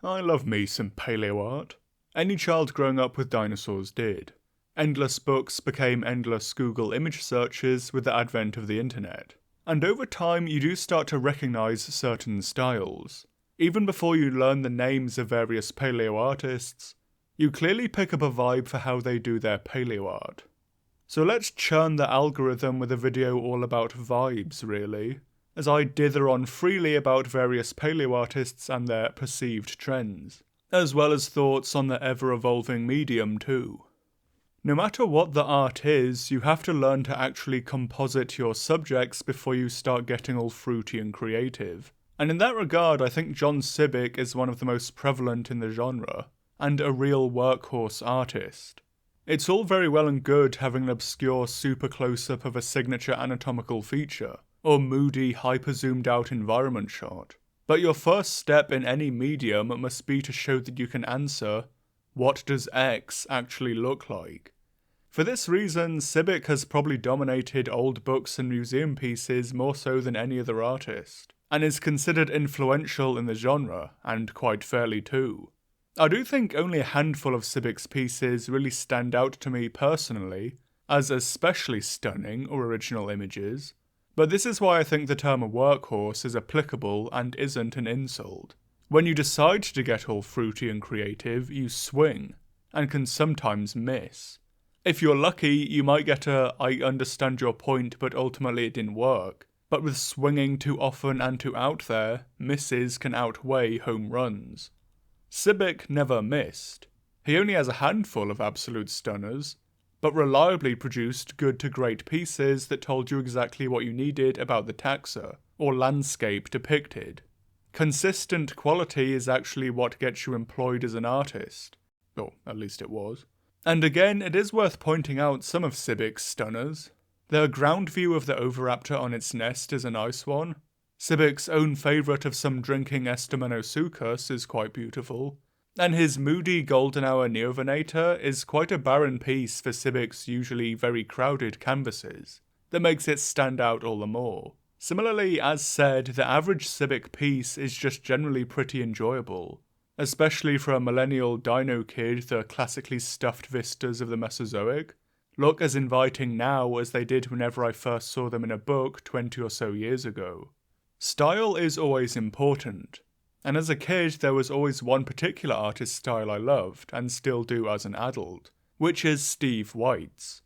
I love me some paleoart. Any child growing up with dinosaurs did. Endless books became endless Google image searches with the advent of the internet. And over time you do start to recognise certain styles. Even before you learn the names of various paleoartists, you clearly pick up a vibe for how they do their paleoart. So let's churn the algorithm with a video all about vibes, really, as I dither on freely about various paleoartists and their perceived trends, as well as thoughts on the ever-evolving medium too. No matter what the art is, you have to learn to actually composite your subjects before you start getting all fruity and creative. And in that regard, I think John Sibbick is one of the most prevalent in the genre, and a real workhorse artist. It's all very well and good having an obscure super close-up of a signature anatomical feature, or moody hyper-zoomed out environment shot. But your first step in any medium must be to show that you can answer, what does X actually look like? For this reason, Sibbick has probably dominated old books and museum pieces more so than any other artist, and is considered influential in the genre, and quite fairly too. I do think only a handful of Sibbick's pieces really stand out to me personally, as especially stunning or original images, but this is why I think the term workhorse is applicable and isn't an insult. When you decide to get all fruity and creative, you swing, and can sometimes miss. If you're lucky, you might get a "I understand your point but ultimately it didn't work," but with swinging too often and too out there, misses can outweigh home runs. Sibbick never missed. He only has a handful of absolute stunners, but reliably produced good to great pieces that told you exactly what you needed about the taxa, or landscape depicted. Consistent quality is actually what gets you employed as an artist. Or at least it was. And again, it is worth pointing out some of Sibbick's stunners. The ground view of the oviraptor on its nest is a nice one. Sibbick's own favourite of some drinking Estomenosuchus is quite beautiful. And his moody golden hour neovenator is quite a barren piece for Sibbick's usually very crowded canvases, that makes it stand out all the more. Similarly, as said, the average Sibbick piece is just generally pretty enjoyable, especially for a millennial dino kid. The classically stuffed vistas of the Mesozoic look as inviting now as they did whenever I first saw them in a book 20 or so years ago. Style is always important, and as a kid there was always one particular artist's style I loved, and still do as an adult, which is Steve White's,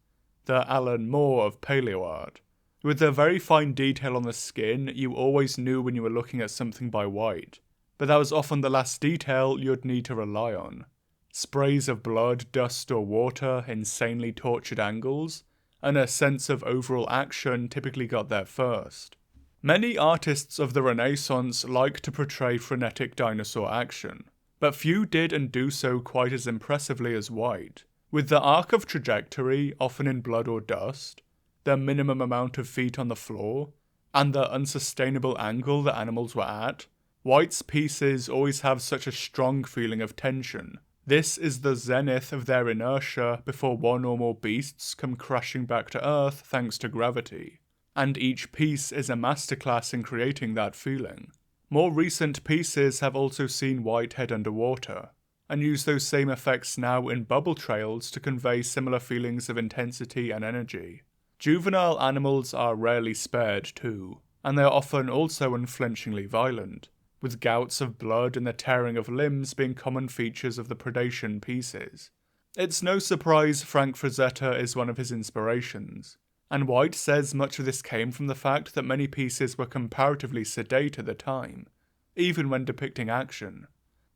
the Alan Moore of paleoart. With the very fine detail on the skin, you always knew when you were looking at something by White, but that was often the last detail you'd need to rely on. Sprays of blood, dust or water, insanely tortured angles, and a sense of overall action typically got there first. Many artists of the Renaissance like to portray frenetic dinosaur action, but few did and do so quite as impressively as White. With the arc of trajectory, often in blood or dust, the minimum amount of feet on the floor, and the unsustainable angle the animals were at, White's pieces always have such a strong feeling of tension. This is the zenith of their inertia before one or more beasts come crashing back to Earth thanks to gravity. And each piece is a masterclass in creating that feeling. More recent pieces have also seen White head underwater, and use those same effects now in bubble trails to convey similar feelings of intensity and energy. Juvenile animals are rarely spared too, and they are often also unflinchingly violent, with gouts of blood and the tearing of limbs being common features of the predation pieces. It's no surprise Frank Frazetta is one of his inspirations, and White says much of this came from the fact that many pieces were comparatively sedate at the time, even when depicting action.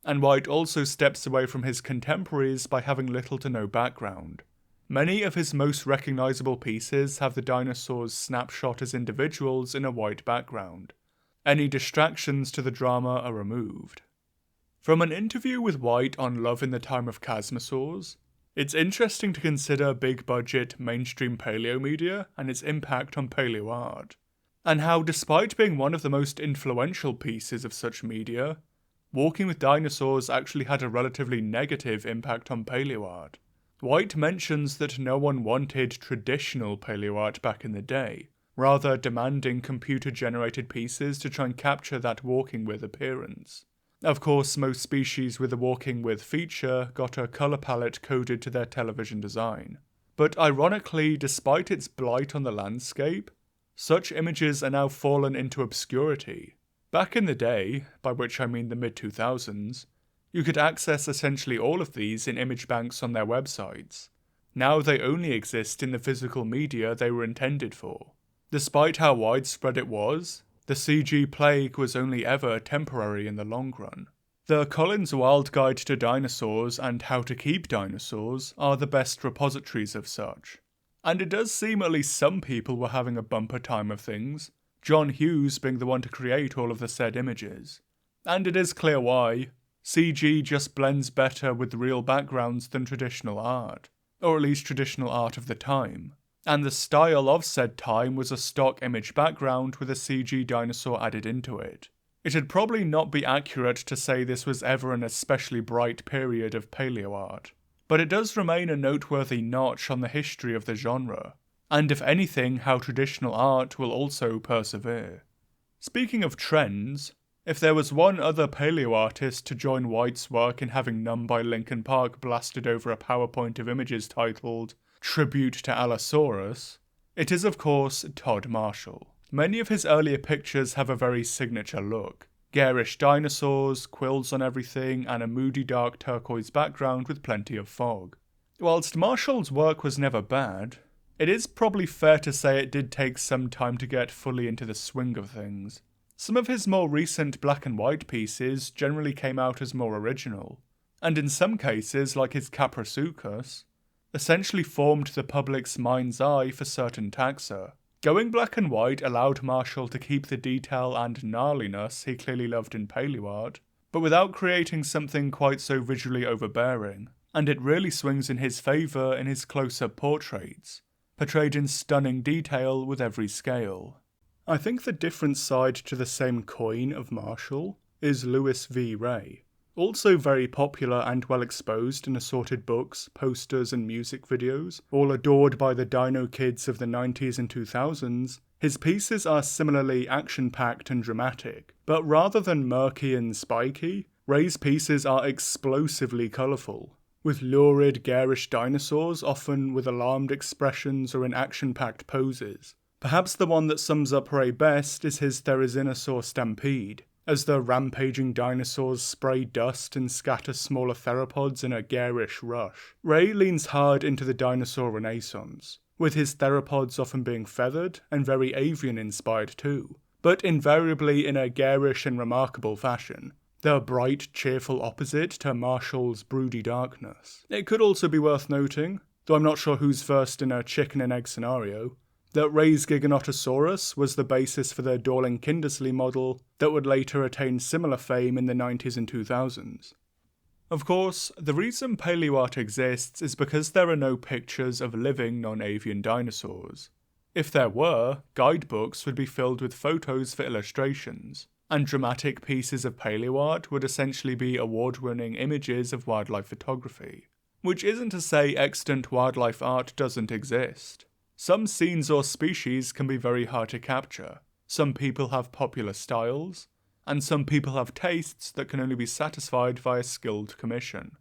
And White also steps away from his contemporaries by having little to no background. Many of his most recognisable pieces have the dinosaurs snapshot as individuals in a white background. Any distractions to the drama are removed. From an interview with White on Love in the Time of Chasmosaurs, it's interesting to consider big-budget mainstream paleo media and its impact on paleo art, and how despite being one of the most influential pieces of such media, Walking with Dinosaurs actually had a relatively negative impact on paleo art. White mentions that no one wanted traditional paleo art back in the day, rather demanding computer-generated pieces to try and capture that walking with appearance. Of course, most species with a walking with feature got a colour palette coded to their television design. But ironically, despite its blight on the landscape, such images are now fallen into obscurity. Back in the day, by which I mean the mid-2000s, you could access essentially all of these in image banks on their websites. Now they only exist in the physical media they were intended for. Despite how widespread it was, the CG plague was only ever temporary in the long run. The Collins Wild Guide to Dinosaurs and How to Keep Dinosaurs are the best repositories of such. And it does seem at least some people were having a bumper time of things, John Hughes being the one to create all of the said images. And it is clear why. CG just blends better with real backgrounds than traditional art, or at least traditional art of the time. And the style of said time was a stock image background with a CG dinosaur added into it. It'd probably not be accurate to say this was ever an especially bright period of paleoart, but it does remain a noteworthy notch on the history of the genre, and if anything, how traditional art will also persevere. Speaking of trends, if there was one other paleoartist to join White's work in having Numb by Linkin Park blasted over a PowerPoint of images titled Tribute to Allosaurus, it is of course Todd Marshall. Many of his earlier pictures have a very signature look. Garish dinosaurs, quills on everything, and a moody dark turquoise background with plenty of fog. Whilst Marshall's work was never bad, it is probably fair to say it did take some time to get fully into the swing of things. Some of his more recent black and white pieces generally came out as more original, and in some cases, like his Caprasuchus, essentially formed the public's mind's eye for certain taxa. Going black and white allowed Marshall to keep the detail and gnarliness he clearly loved in paleoart, but without creating something quite so visually overbearing, and it really swings in his favour in his close-up portraits, portrayed in stunning detail with every scale. I think the different side to the same coin of Marshall is Louis V. Ray. Also very popular and well exposed in assorted books, posters and music videos, all adored by the dino kids of the 90s and 2000s, his pieces are similarly action-packed and dramatic, but rather than murky and spiky, Ray's pieces are explosively colourful, with lurid, garish dinosaurs often with alarmed expressions or in action-packed poses. Perhaps the one that sums up Ray best is his Therizinosaur Stampede, as the rampaging dinosaurs spray dust and scatter smaller theropods in a garish rush. Ray leans hard into the dinosaur renaissance, with his theropods often being feathered and very avian-inspired too, but invariably in a garish and remarkable fashion, the bright, cheerful opposite to Marshall's broody darkness. It could also be worth noting, though I'm not sure who's first in a chicken and egg scenario, that Ray's Giganotosaurus was the basis for the Dorling Kindersley model that would later attain similar fame in the 90s and 2000s. Of course, the reason paleoart exists is because there are no pictures of living non-avian dinosaurs. If there were, guidebooks would be filled with photos for illustrations, and dramatic pieces of paleoart would essentially be award-winning images of wildlife photography. Which isn't to say extant wildlife art doesn't exist. Some scenes or species can be very hard to capture, some people have popular styles, and some people have tastes that can only be satisfied via skilled commission.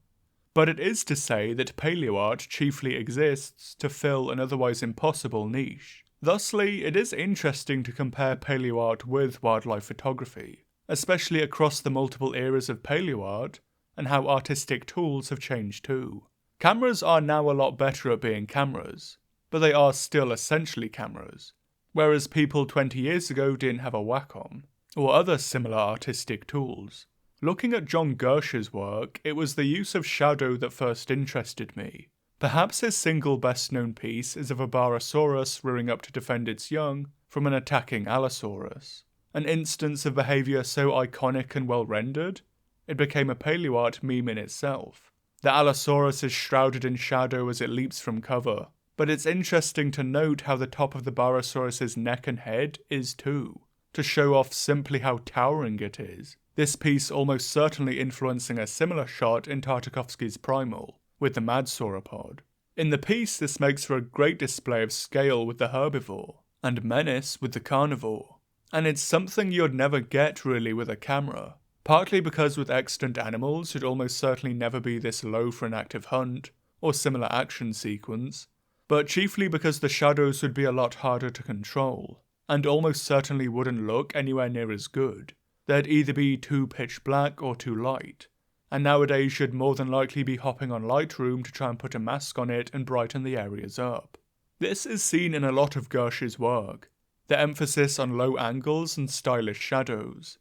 But it is to say that paleoart chiefly exists to fill an otherwise impossible niche. Thusly, it is interesting to compare paleoart with wildlife photography, especially across the multiple eras of paleoart, and how artistic tools have changed too. Cameras are now a lot better at being cameras, but they are still essentially cameras, whereas people 20 years ago didn't have a Wacom, or other similar artistic tools. Looking at John Gersh's work, it was the use of shadow that first interested me. Perhaps his single best-known piece is of a Barosaurus rearing up to defend its young from an attacking Allosaurus, an instance of behaviour so iconic and well-rendered, it became a paleoart meme in itself. The Allosaurus is shrouded in shadow as it leaps from cover, but it's interesting to note how the top of the Barosaurus's neck and head is too, to show off simply how towering it is. This piece almost certainly influencing a similar shot in Tartakovsky's Primal, with the mad sauropod. In the piece, this makes for a great display of scale with the herbivore, and menace with the carnivore, and it's something you'd never get really with a camera. Partly because with extant animals it'd almost certainly never be this low for an active hunt, or similar action sequence, but chiefly because the shadows would be a lot harder to control, and almost certainly wouldn't look anywhere near as good. They'd either be too pitch black or too light, and nowadays you'd more than likely be hopping on Lightroom to try and put a mask on it and brighten the areas up. This is seen in a lot of Gersh's work, the emphasis on low angles and stylish shadows.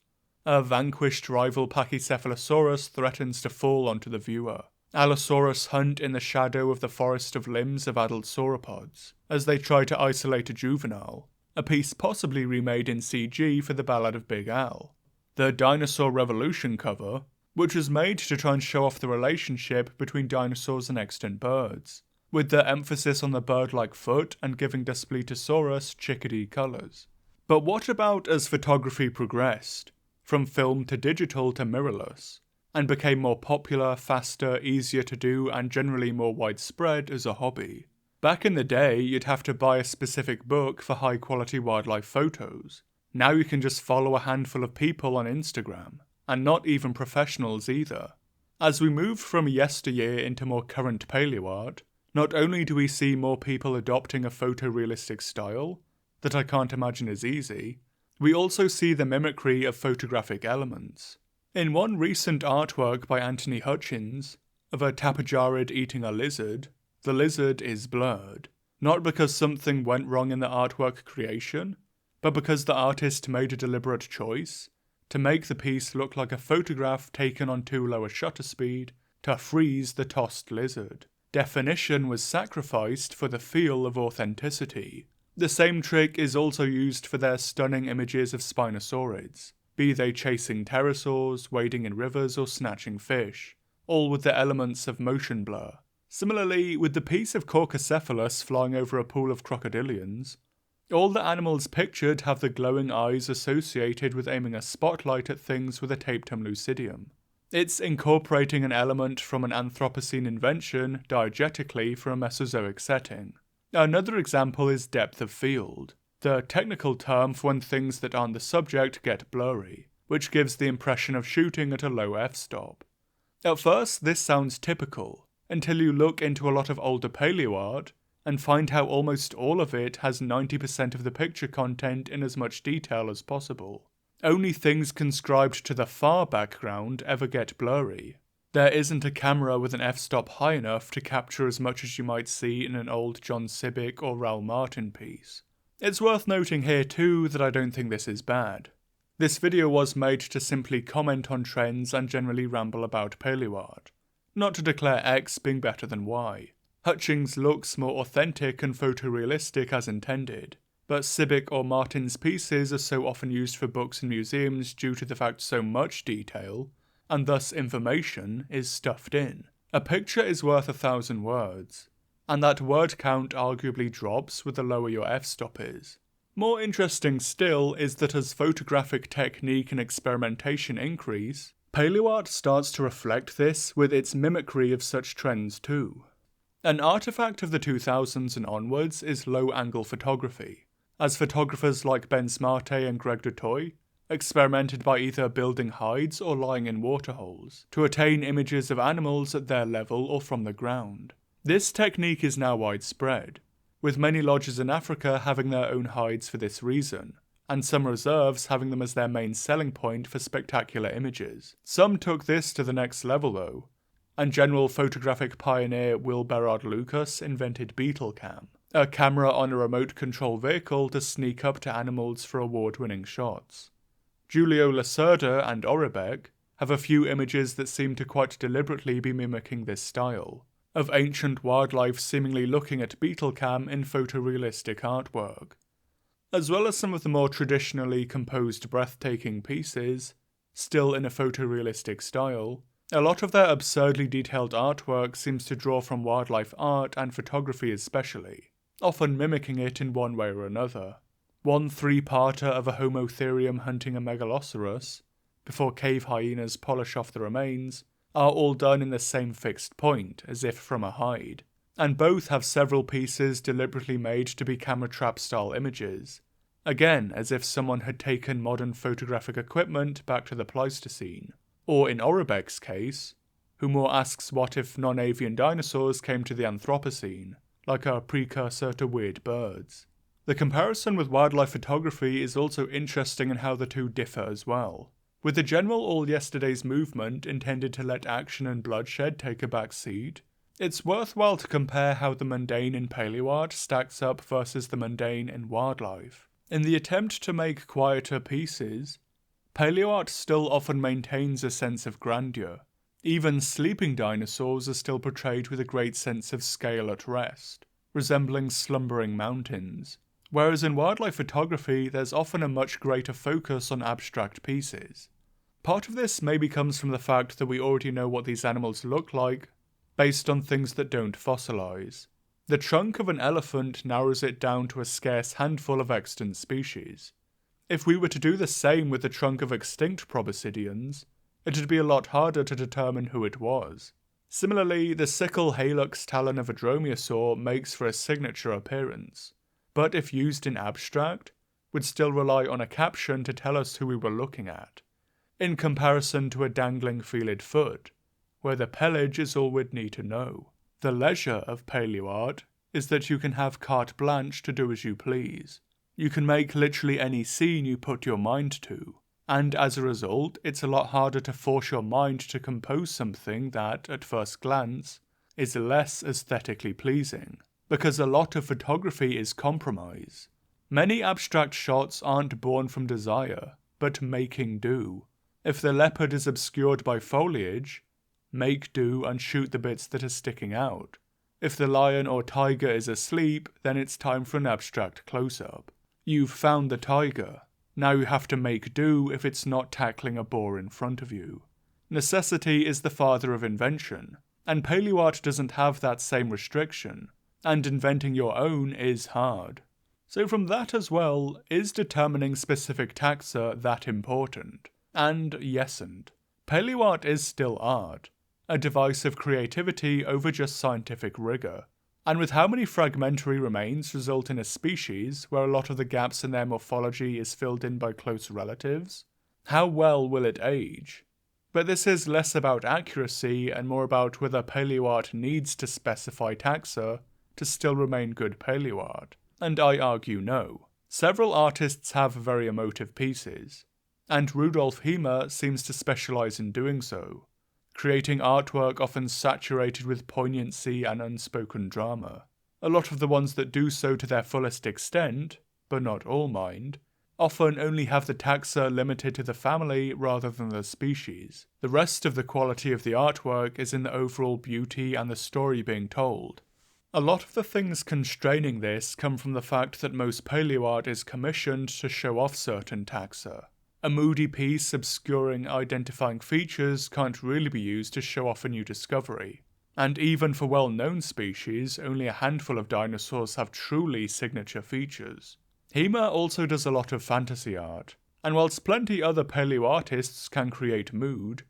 A vanquished rival Pachycephalosaurus threatens to fall onto the viewer. Allosaurus hunt in the shadow of the forest of limbs of adult sauropods, as they try to isolate a juvenile, a piece possibly remade in CG for the Ballad of Big Al. The Dinosaur Revolution cover, which was made to try and show off the relationship between dinosaurs and extant birds, with the emphasis on the bird-like foot and giving Daspletosaurus chickadee colours. But what about as photography progressed, from film to digital to mirrorless, and became more popular, faster, easier to do, and generally more widespread as a hobby? Back in the day, you'd have to buy a specific book for high-quality wildlife photos. Now you can just follow a handful of people on Instagram, and not even professionals either. As we move from yesteryear into more current paleoart, not only do we see more people adopting a photorealistic style, that I can't imagine is easy, we also see the mimicry of photographic elements. In one recent artwork by Anthony Hutchins, of a tapijarid eating a lizard, the lizard is blurred, not because something went wrong in the artwork creation, but because the artist made a deliberate choice to make the piece look like a photograph taken on too low a shutter speed to freeze the tossed lizard. Definition was sacrificed for the feel of authenticity. The same trick is also used for their stunning images of spinosaurids, be they chasing pterosaurs, wading in rivers, or snatching fish, all with the elements of motion blur. Similarly, with the piece of Caucacephalus flying over a pool of crocodilians, all the animals pictured have the glowing eyes associated with aiming a spotlight at things with a tapetum lucidium. It's incorporating an element from an Anthropocene invention diegetically for a Mesozoic setting. Another example is depth of field, the technical term for when things that aren't the subject get blurry, which gives the impression of shooting at a low f-stop. At first, this sounds typical, until you look into a lot of older paleoart and find how almost all of it has 90% of the picture content in as much detail as possible. Only things conscribed to the far background ever get blurry. There isn't a camera with an f-stop high enough to capture as much as you might see in an old John Sibbick or Raoul Martin piece. It's worth noting here too that I don't think this is bad. This video was made to simply comment on trends and generally ramble about paleoart, not to declare X being better than Y. Hutchings looks more authentic and photorealistic as intended, but Sibbick or Martin's pieces are so often used for books and museums due to the fact so much detail, and thus information, is stuffed in. A picture is worth 1,000 words, and that word count arguably drops with the lower your f-stop is. More interesting still is that as photographic technique and experimentation increase, paleoart starts to reflect this with its mimicry of such trends too. An artifact of the 2000s and onwards is low-angle photography, as photographers like Ben Smarte and Greg Dutoy experimented by either building hides or lying in waterholes to attain images of animals at their level or from the ground. This technique is now widespread, with many lodges in Africa having their own hides for this reason, and some reserves having them as their main selling point for spectacular images. Some took this to the next level though, and general photographic pioneer Will Berard Lucas invented Beetle Cam, a camera on a remote control vehicle to sneak up to animals for award-winning shots. Julio Lacerda and Orebeck have a few images that seem to quite deliberately be mimicking this style, of ancient wildlife seemingly looking at Beetle Cam in photorealistic artwork. As well as some of the more traditionally composed breathtaking pieces, still in a photorealistic style, a lot of their absurdly detailed artwork seems to draw from wildlife art and photography especially, often mimicking it in one way or another. One 3-parter of a Homotherium hunting a Megalosaurus, before cave hyenas polish off the remains, are all done in the same fixed point, as if from a hide, and both have several pieces deliberately made to be camera trap style images, again as if someone had taken modern photographic equipment back to the Pleistocene. Or in Oribek's case, Humor asks what if non-avian dinosaurs came to the Anthropocene, like a precursor to weird birds. The comparison with wildlife photography is also interesting in how the two differ as well. With the general all yesterday's movement intended to let action and bloodshed take a back seat, it's worthwhile to compare how the mundane in paleoart stacks up versus the mundane in wildlife. In the attempt to make quieter pieces, paleoart still often maintains a sense of grandeur. Even sleeping dinosaurs are still portrayed with a great sense of scale at rest, resembling slumbering mountains, whereas in wildlife photography there's often a much greater focus on abstract pieces. Part of this maybe comes from the fact that we already know what these animals look like, based on things that don't fossilize. The trunk of an elephant narrows it down to a scarce handful of extant species. If we were to do the same with the trunk of extinct proboscideans, it'd be a lot harder to determine who it was. Similarly, the sickle halux talon of a dromaeosaur makes for a signature appearance, but if used in abstract, would still rely on a caption to tell us who we were looking at, in comparison to a dangling felid foot, where the pelage is all we'd need to know. The leisure of paleoart is that you can have carte blanche to do as you please. You can make literally any scene you put your mind to, and as a result, it's a lot harder to force your mind to compose something that, at first glance, is less aesthetically pleasing, because a lot of photography is compromise. Many abstract shots aren't born from desire, but making do. If the leopard is obscured by foliage, make do and shoot the bits that are sticking out. If the lion or tiger is asleep, then it's time for an abstract close-up. You've found the tiger. Now you have to make do if it's not tackling a boar in front of you. Necessity is the father of invention, and paleoart doesn't have that same restriction, and inventing your own is hard. So from that as well, is determining specific taxa that important? And yesn't. Paleoart is still art, a device of creativity over just scientific rigor. And with how many fragmentary remains result in a species where a lot of the gaps in their morphology is filled in by close relatives, how well will it age? But this is less about accuracy and more about whether paleoart needs to specify taxa to still remain good paleoart. And I argue no. Several artists have very emotive pieces, and Rudolf Hiemer seems to specialize in doing so, creating artwork often saturated with poignancy and unspoken drama. A lot of the ones that do so to their fullest extent, but not all mind, often only have the taxa limited to the family rather than the species. The rest of the quality of the artwork is in the overall beauty and the story being told. A lot of the things constraining this come from the fact that most paleoart is commissioned to show off certain taxa. A moody piece obscuring identifying features can't really be used to show off a new discovery. And even for well-known species, only a handful of dinosaurs have truly signature features. Hiemer also does a lot of fantasy art, and whilst plenty other paleoartists can create mood,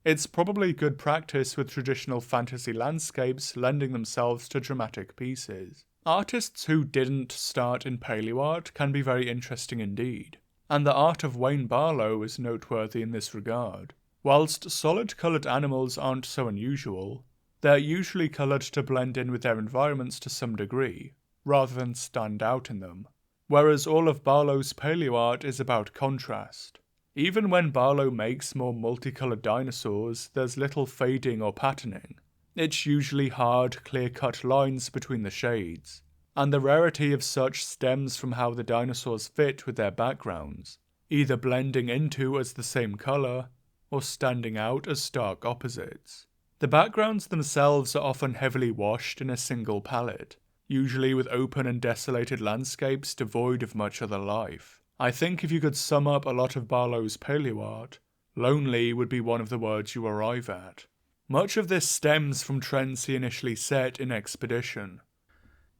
it's probably good practice with traditional fantasy landscapes lending themselves to dramatic pieces. Artists who didn't start in paleoart can be very interesting indeed, and the art of Wayne Barlow is noteworthy in this regard. Whilst solid-coloured animals aren't so unusual, they're usually coloured to blend in with their environments to some degree, rather than stand out in them. Whereas all of Barlow's paleoart is about contrast. Even when Barlow makes more multicoloured dinosaurs, there's little fading or patterning. It's usually hard, clear-cut lines between the shades, and the rarity of such stems from how the dinosaurs fit with their backgrounds, either blending into as the same colour, or standing out as stark opposites. The backgrounds themselves are often heavily washed in a single palette, usually with open and desolated landscapes devoid of much other life. I think if you could sum up a lot of Barlow's paleoart, lonely would be one of the words you arrive at. Much of this stems from trends he initially set in Expedition,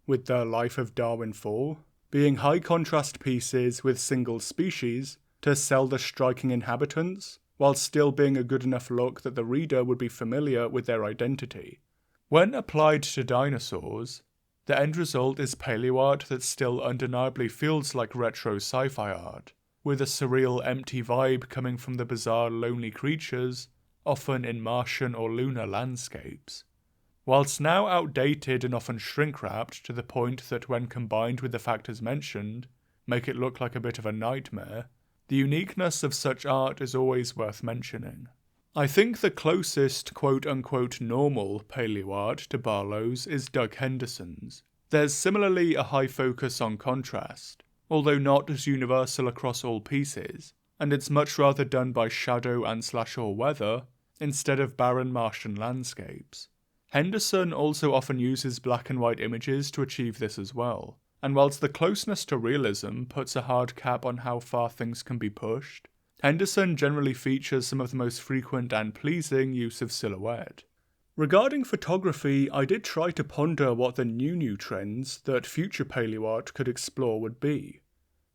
with The Life of Darwin 4 being high contrast pieces with single species to sell the striking inhabitants, while still being a good enough look that the reader would be familiar with their identity. When applied to dinosaurs, The end result is paleoart that still undeniably feels like retro sci-fi art, with a surreal empty vibe coming from the bizarre lonely creatures, often in Martian or lunar landscapes. Whilst now outdated and often shrink-wrapped to the point that when combined with the factors mentioned, make it look like a bit of a nightmare, the uniqueness of such art is always worth mentioning. I think the closest quote-unquote normal paleoart to Barlow's is Doug Henderson's. There's similarly a high focus on contrast, although not as universal across all pieces, and it's much rather done by shadow and /or weather instead of barren Martian landscapes. Henderson also often uses black and white images to achieve this as well, and whilst the closeness to realism puts a hard cap on how far things can be pushed, Henderson generally features some of the most frequent and pleasing use of silhouette. Regarding photography, I did try to ponder what the new trends that future paleoart could explore would be,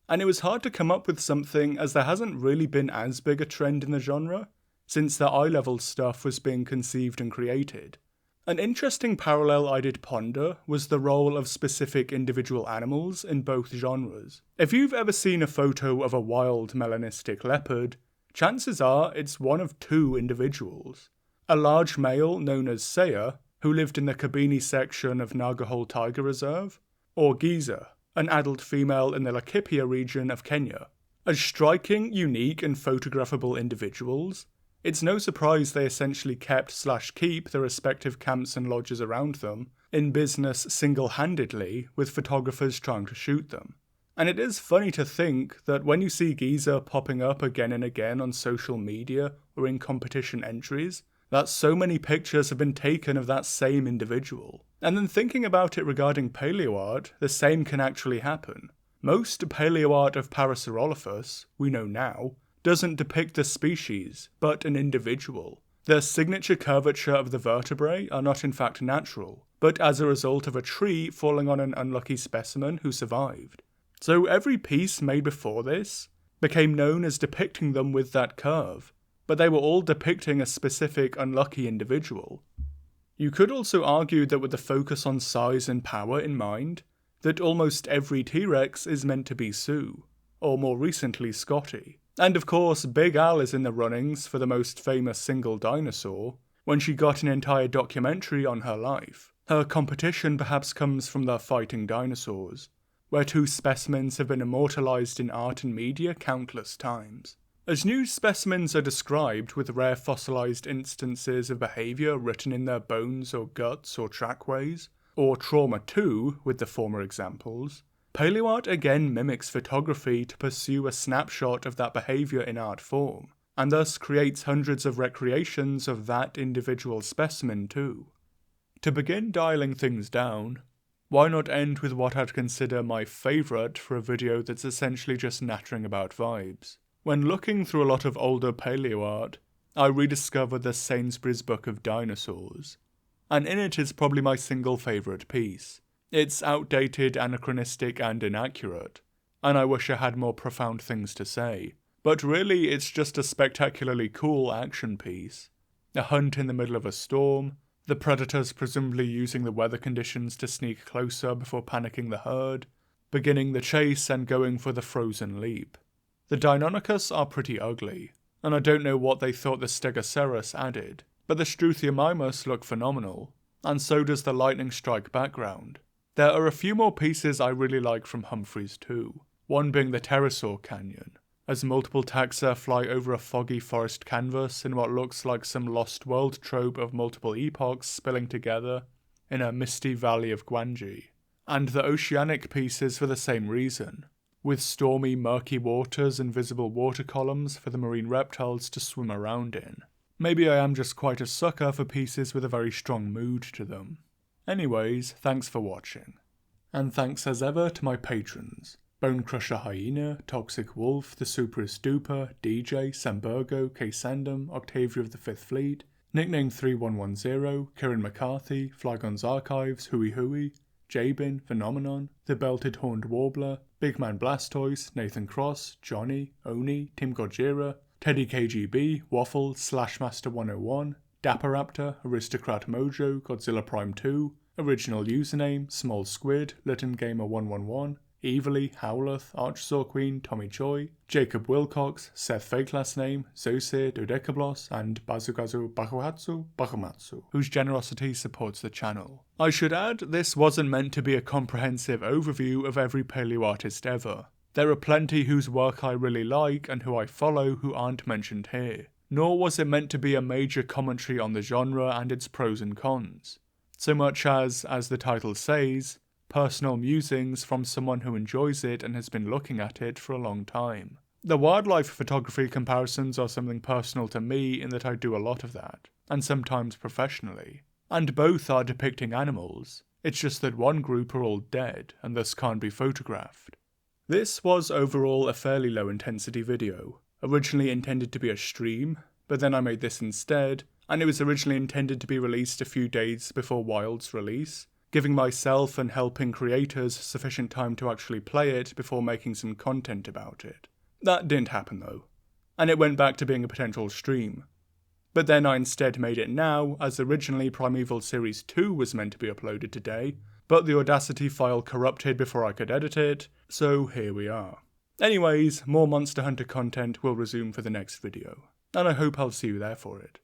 and it was hard to come up with something as there hasn't really been as big a trend in the genre, since the eye-level stuff was being conceived and created. An interesting parallel I did ponder was the role of specific individual animals in both genres. If you've ever seen a photo of a wild melanistic leopard, chances are it's one of two individuals. A large male known as Saya, who lived in the Kabini section of Nagahole Tiger Reserve, or Giza, an adult female in the Laikipia region of Kenya. As striking, unique and photographable individuals, it's no surprise they essentially kept/keep the respective camps and lodges around them in business single-handedly with photographers trying to shoot them. And it is funny to think that when you see Giza popping up again and again on social media or in competition entries, that so many pictures have been taken of that same individual. And then thinking about it regarding paleoart, the same can actually happen. Most paleoart of Parasaurolophus, we know now, doesn't depict the species, but an individual. The signature curvature of the vertebrae are not in fact natural, but as a result of a tree falling on an unlucky specimen who survived. So every piece made before this became known as depicting them with that curve, but they were all depicting a specific unlucky individual. You could also argue that with the focus on size and power in mind, that almost every T-Rex is meant to be Sue, or more recently Scotty. And of course, Big Al is in the runnings for the most famous single dinosaur, when she got an entire documentary on her life. Her competition perhaps comes from the Fighting Dinosaurs, where two specimens have been immortalised in art and media countless times. As new specimens are described with rare fossilised instances of behaviour written in their bones or guts or trackways, or trauma too with the former examples, paleoart again mimics photography to pursue a snapshot of that behaviour in art form, and thus creates hundreds of recreations of that individual specimen too. To begin dialing things down, why not end with what I'd consider my favourite for a video that's essentially just nattering about vibes? When looking through a lot of older paleoart, I rediscovered the Sainsbury's Book of Dinosaurs, and in it is probably my single favourite piece. It's outdated, anachronistic and inaccurate, and I wish I had more profound things to say, but really it's just a spectacularly cool action piece. A hunt in the middle of a storm, the predators presumably using the weather conditions to sneak closer before panicking the herd, beginning the chase and going for the frozen leap. The Deinonychus are pretty ugly, and I don't know what they thought the Stegosaurus added, but the Struthiomimus look phenomenal, and so does the lightning strike background. There are a few more pieces I really like from Humphreys too, one being the Pterosaur Canyon, as multiple taxa fly over a foggy forest canvas in what looks like some lost world trope of multiple epochs spilling together in a misty valley of Guanji, and the oceanic pieces for the same reason, with stormy murky waters and visible water columns for the marine reptiles to swim around in. Maybe I am just quite a sucker for pieces with a very strong mood to them. Anyways, thanks for watching. And thanks as ever to my patrons: Bonecrusher Hyena, Toxic Wolf, The Superest Duper, DJ, Samburgo, K. Sandom, Octavia of the Fifth Fleet, Nickname 3110, Kieran McCarthy, Flygon's Archives, Hooey Hooey, Jabin, Phenomenon, The Belted Horned Warbler, Big Man Blastoise, Nathan Cross, Johnny, Oni, Tim Gojira, Teddy KGB, Waffle, Slashmaster 101, Dapperaptor, Aristocrat Mojo, Godzilla Prime 2, Original username, Small Squid, LittonGamer111, Evilly, Howleth, Archosaur Queen, Tommy Choi, Jacob Wilcox, Seth Fake Last Name, Zosir, Dodecablos, and Bazugazu Bakumatsu, whose generosity supports the channel. I should add, this wasn't meant to be a comprehensive overview of every paleoartist ever. There are plenty whose work I really like and who I follow who aren't mentioned here. Nor was it meant to be a major commentary on the genre and its pros and cons. So much as the title says, personal musings from someone who enjoys it and has been looking at it for a long time. The wildlife photography comparisons are something personal to me in that I do a lot of that, and sometimes professionally. And both are depicting animals, it's just that one group are all dead and thus can't be photographed. This was overall a fairly low intensity video, originally intended to be a stream, but then I made this instead, and it was originally intended to be released a few days before Wild's release, giving myself and helping creators sufficient time to actually play it before making some content about it. That didn't happen though, and it went back to being a potential stream. But then I instead made it now, as originally Primeval Series 2 was meant to be uploaded today, but the Audacity file corrupted before I could edit it, so here we are. Anyways, more Monster Hunter content will resume for the next video, and I hope I'll see you there for it.